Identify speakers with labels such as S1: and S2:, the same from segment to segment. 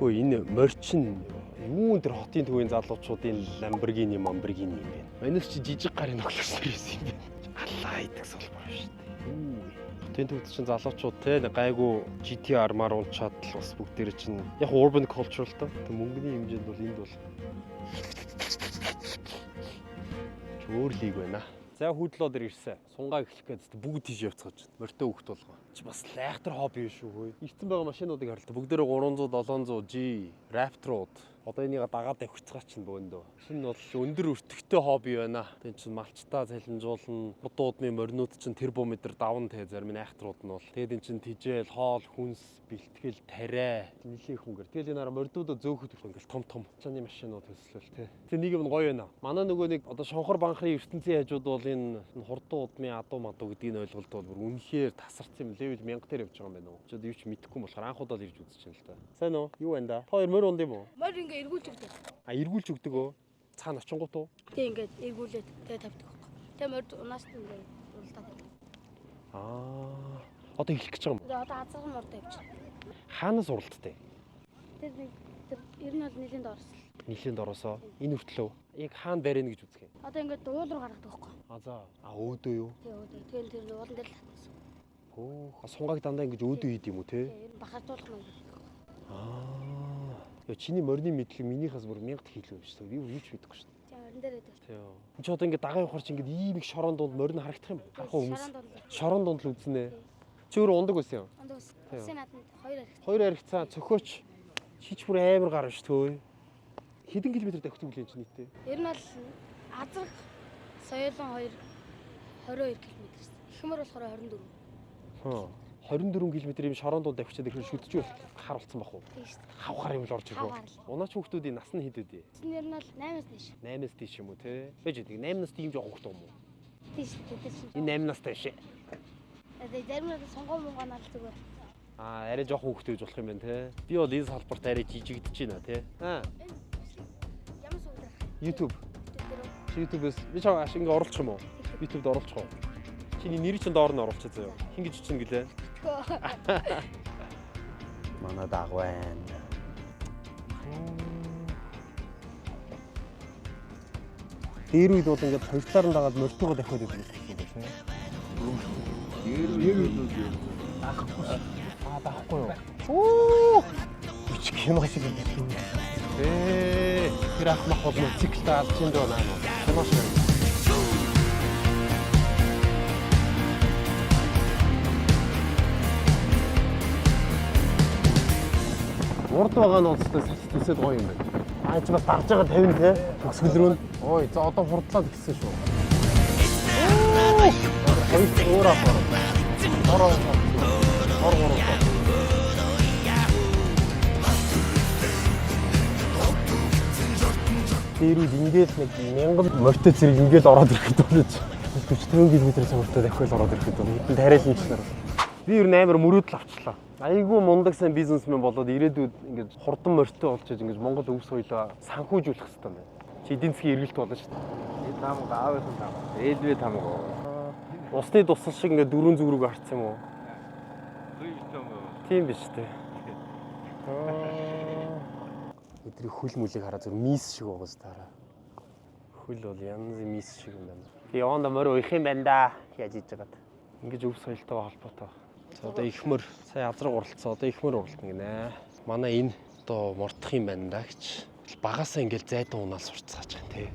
S1: Хөө энэ морчин юун дээр хотын төвийн залуучуудын Lamborghini юм бэ? Манайс чи жижиг гарын нөхлөсөр байсан юм байна. Аллаа идэх солбор шүү дээ. Хотын төвд чинь залуучууд те гайгүй GTR маруулчаад л бас бүгдээр чинь яг urban culture л тоо. Мөнгөний хэмжээнд бол энд бол өөр лиг байна. За хүүдлоод ирсэн. Сунгаа эхлэх гээд бүгд тийш явцгааж байна. Морьтой хүүхд болгоо. Чи бас лайхтар хобби шүү хөөе. Ирсэн байгаа машинуудыг харалтаа бүгдээрээ 300 700 G Raptor-ууд. Одоо энийг дагаад авчихгаа чинь бөөндөө. Шинэ бол өндөр өртөгтэй хобби байна. Тэн чин малчтаа цалинжуулна. Будуудмын моринууд чин термометр давн те зарим найхтрууд нь бол. Тэгээд эн чин тижэл, хоол, хүнс, бэлтгэл, тариа нэлээх хөнгөр. Тэгээд энэ араа моридуудаа зөөхөд ингээл том цааны машинууд төслөл те. Тэг нэг юм гоё байна. Манай нөгөө нэг одоо шонхор банхрын ертөнцийн хажууд бол энэ хурдан удмын адуу мадуу гэдгийг ойлголт бол бүр үнэхээр тасарсан юм. Левел 1000 дээр явж байгаа юм байна уу? Чод юу ч мэдэхгүй болохоор анхудаа л ирж үзчихээн л та. Сайн уу? Юу байна да? Хоёр морь унд юм уу?
S2: Морь ингээ эргүүлж өгдөг.
S1: Эргүүлж өгдөг өө. Цаана очингууд уу?
S2: Тэг ингээд эргүүлээд тэгээ тавьдаг байхгүй. Тэгээ морь унаас нь ингээ уралдаад тавьдаг.
S1: Одоо эхлэх гэж байгаа юм.
S2: Одоо азарган морь тавьчих.
S1: Хаанаас уралдтай?
S2: Тэр нэг ер нь бол нэлийн доорсон.
S1: Нэлийн доороосоо энэ хүртлөө яг хаана барина гэж үзэх юм.
S2: Одоо ингээд уул руу гаргадаг байхгүй.
S1: За. Өөдөө юу?
S2: Тэг өөдөө. Тэгээ тэр уулан дээр л татсан.
S1: Сунгааг дандаа ингэж өөдөө хийд юм уу те?
S2: Ер нь бахарцуулах юм.
S1: Яа чиний морины мэдлэг минийхээс бүр 1000 хийлгүй юм шүү дээ. Юу ч мэдэхгүй шүү дээ.
S2: Тийм морин дээр байдаг.
S1: Тийм. Энд чи одоо ингэ дагаа явахаар чи ингэ ийм их шорон дунд морин харагдах юм. Харах хүмүүс. Шорон дунд л үзнэ. Чи өөрөө ундаг байсан юм.
S2: Ундаг байсан. Усын нааданд
S1: хоёр аригцаа цохиоч чич бүр амар гарна шүү дээ. Хэдэн километр давхдаг үлээ чи нийтээ?
S2: Ер нь бол азарх соёлон 22 км. Ихмэр болохоор 24.
S1: 24 км юм шорон дунд давхичаад ихэр шүтж хар болсон бах уу?
S2: Тийм шүү.
S1: Хавхаар юм л орж ирэх үү? Унаач хүүхдүүдийн нас нь хэд үдээ?
S2: Ер нь бол 8-аас дээш.
S1: 8-аас дээш юм уу те? Бэж идэг 8-аас тийм жоох хүүхдүүд юм уу?
S2: Тийм шүү.
S1: Энэ 8-аас дээш.
S2: Тэгээ зарим нь сонгоо мөнгөнд л зүгээр.
S1: Арай жоох хүүхдтэй гэж болох юм байна те. Би бол энэ салбарт арай жижигдэж байна те.
S2: Ямар сувдаг?
S1: YouTube. YouTube-ээс би чам ашиг ингээ оруулах юм уу? YouTube-д оруулах уу? Чиний нэр чинь доор нь оруулчих заяа. Хин гэж чинь гэлээ. Манай даг байна. Дээр үед бол ингээд хоёр талаар нь дагаад мөртөөгөө давхиад байдаг юм байна. Дээр үед даахгүй юу? Үч кино шиг юм. Тэр ахмах бол циклтэй алж юм доо наа. Кино шиг. Урд байгаа нь олстой сэсэд гоё юм байна. Чи бас дарж байгаа 50 те. Өсгөл рүү. Ой, за одоо хурдлаад гисэн шүү. Хоёр өөр ахаар. Ороо. Тэр үед ингээд нэг 1000 морьтой зэрэг ингээд ороод ирэхэд болж 40 км цамцтай давхиал ороод ирэхэд хэдэн тариалан члээ. Би ер нь амар мөрөөдөл авчлаа. Айгүй мундаг сайн бизнесмен болоод ирээдүйд ингээд хурдан морьтой болчиход ингээд Монгол өв соёлоо санхүүжүүлэх хэрэгтэй байна. Чи эдийн засгийн эргэлт болно шүү дээ. Энэ таамаг аавынхан таамаг. Ээлвэ таамаг. Усны тусал шиг ингээд дөрөв зүг рүү харцсан юм уу? Тийм биш үү? Эдрийг хөл мүлийг хараа зүр мис шиг байгаа зү. Хөл бол янз мис шиг юм байна. Би оонда морь уйх юм байна да. Яаж хийж байгаад. Ингээд өв соёлтойгоо холбоотой. Одоо ихмөр сая азраг уралцсан. Одоо ихмөр уралдана гинэ. Манай энэ одоо мордох юм байна да гэж. Багасаа ингээд зайдан унаал сурцгааж байгаа тий.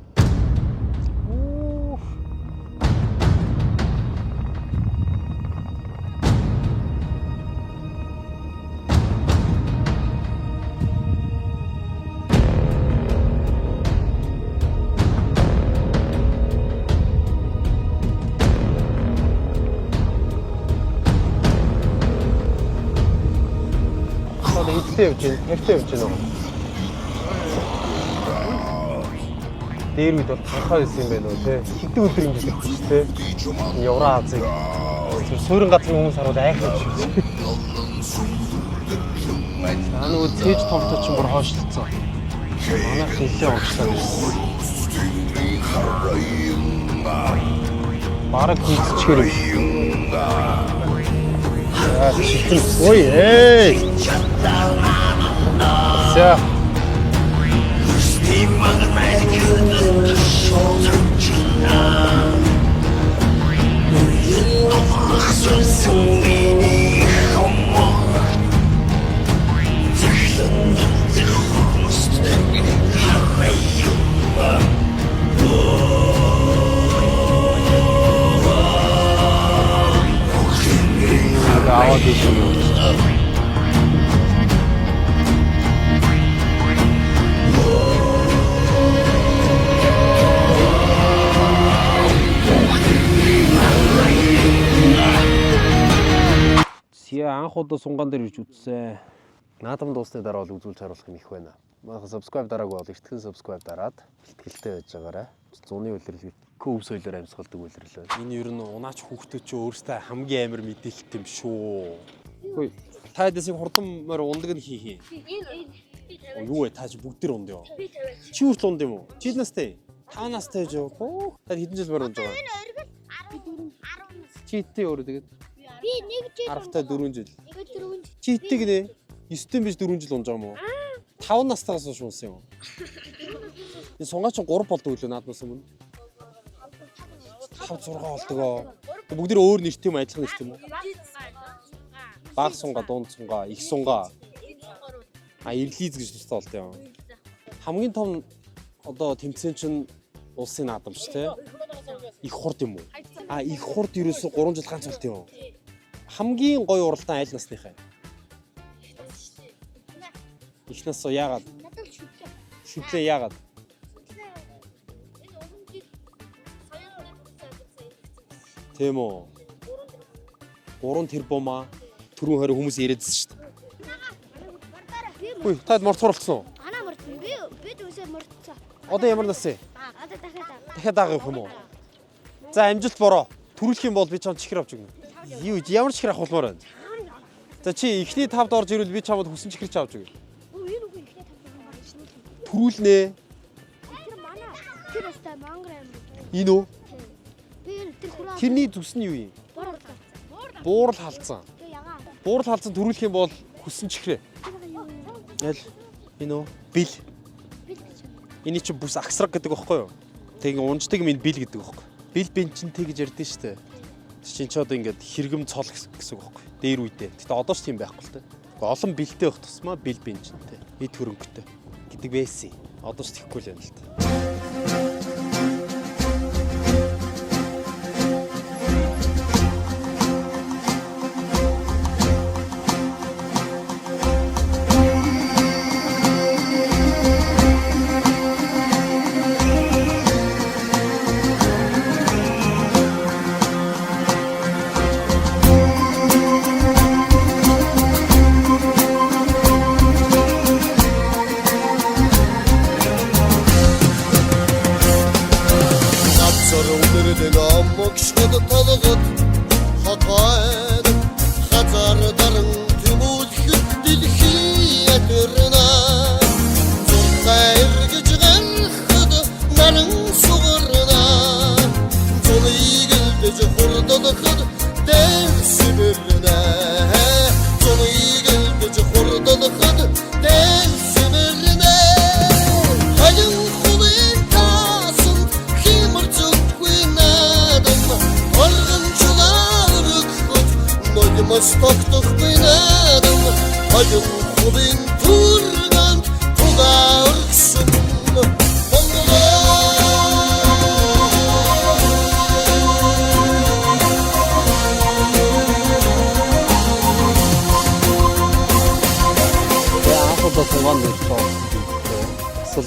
S1: Хэвтэй явж байна уу? Дээр үед бол танхаа байсан юм байна уу те? Хэдэн өдөр ингэж явах гэж те? Евразыг суурин газрын хүмүүс хараад айхаж шүү. Нөгөө цээж томтой ч бүр хойшлцсон. Манайх нэлээ уншлаа гэсэн. Бараг хийчихэр юм. Ой эй! За. аваад ирсэн юм. Сия анх удаа сунган дээр ирж үзсэн. Наадам дуусны дараа бол үзүүлж харуулах юм их байна. Манайха subscribe дараагүй бол эртхэн subscribe дараад бэлтгэлтэй байж байгаарай. Зуны үлрэл көв соёлоор амьсгалдаг үлрэл байна. Энэ ер нь унаач хүүхдүүд ч өөрсдөө хамгийн амар мэдээлэлт юм шүү. Хөөе. Та дэсийг хурдан морь ундаг нь хийх юм. Юу вэ? Та ч бүгд төр унд юу? Чи хүртэл унд юм уу? Чи настай? 5 настай гэж юу? Та хэдэн жил морь унд байгаа?
S2: Энэ өргөл 14 10 нас.
S1: Чи хэдтэй өөрөө тэгээд?
S2: Би 1 жил.
S1: 10-тай 4 жил.
S2: 4 жил.
S1: Чи хэдтэй гинэ? 9-тэй биш 4 жил унж байгаа юм уу? 5 настайгаас хойш унсан юм. Энэ сунгаач 3 болдог үлээ наадмаас өмнө. 5 6 болдгоо. Бүгд өөр нэрт юм адилхан нэрт юм уу? Баг сунгаа, дунд сунгаа, их сунгаа. Ирлиз гэж тустай болтой юм. Хамгийн том одоо тэмцээн чинь улсын наадам ш тэ. Их хурд юм уу? Их хурд ерөөсө 3 жил ганц болтой юм. Хамгийн гоё уралдаан айл насныхаа. Их нас яагаад? Шүтлээ яагаад? Тийм үү. 3 тэрбума түрүүн хориг хүмүүс яриадсэн шүү дээ. Хөөе, таад морц суралцсан уу?
S2: Анаа мөртсөн. Би төсөө мөртсөн.
S1: Одоо ямар насэ?
S2: Одоо
S1: Дахиад аах юм уу? За амжилт бороо. Төрүүлэх юм бол би чамд чихэр авч өгнө. Юу ямар чихэр авахулмаар байна? За чи эхний 5-д орж ирвэл би чамд хүсэн чихэр ч авч өгье. Төрүүлнэ.
S2: Тэр манай тэр өстэй мангар амир.
S1: Энэ үү?
S2: Би тэр хүрээ.
S1: Тэрний зүс нь юу юм? Буурал халдсан. Буурал халдсан төрүүлэх юм бол хүсэн чихрээ. Ял энэ үү? Бил. Эний чи бүс агсраг гэдэг байхгүй юу? Тэгээ унждаг минь бил гэдэг байхгүй. Бил бенчинтэй гэж ярьдэн штэ. Чин ч одоо ингээд хэрэгэм цол гэсэн үг байхгүй. Дээр үедээ. Гэтэ одоо ч тийм байхгүй л та. Олон бэлтэй байх тусмаа бил бенчинтэй. Эд хөрөнгөтэй гэдэг байсан. Одоо ч тэхгүй л байна л та.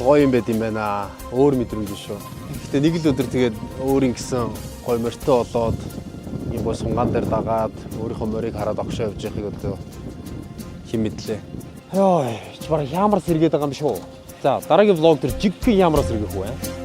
S1: Гоё юм байд юм байна. Өөр мэдрэмж шүү. Гэтэ нэг л өдөр тэгээд өөрийн гэсэн гоё морьтой болоод юм бо сунгаан дээр дагаад өөрийнхөө морийг хараад огшоо явж байхыг одоо хин мэдлээ. Йой, ч бараг ямар сэргээд байгаа юм шүү. За дараагийн влог дээр жиггэн ямар сэргэх вэ?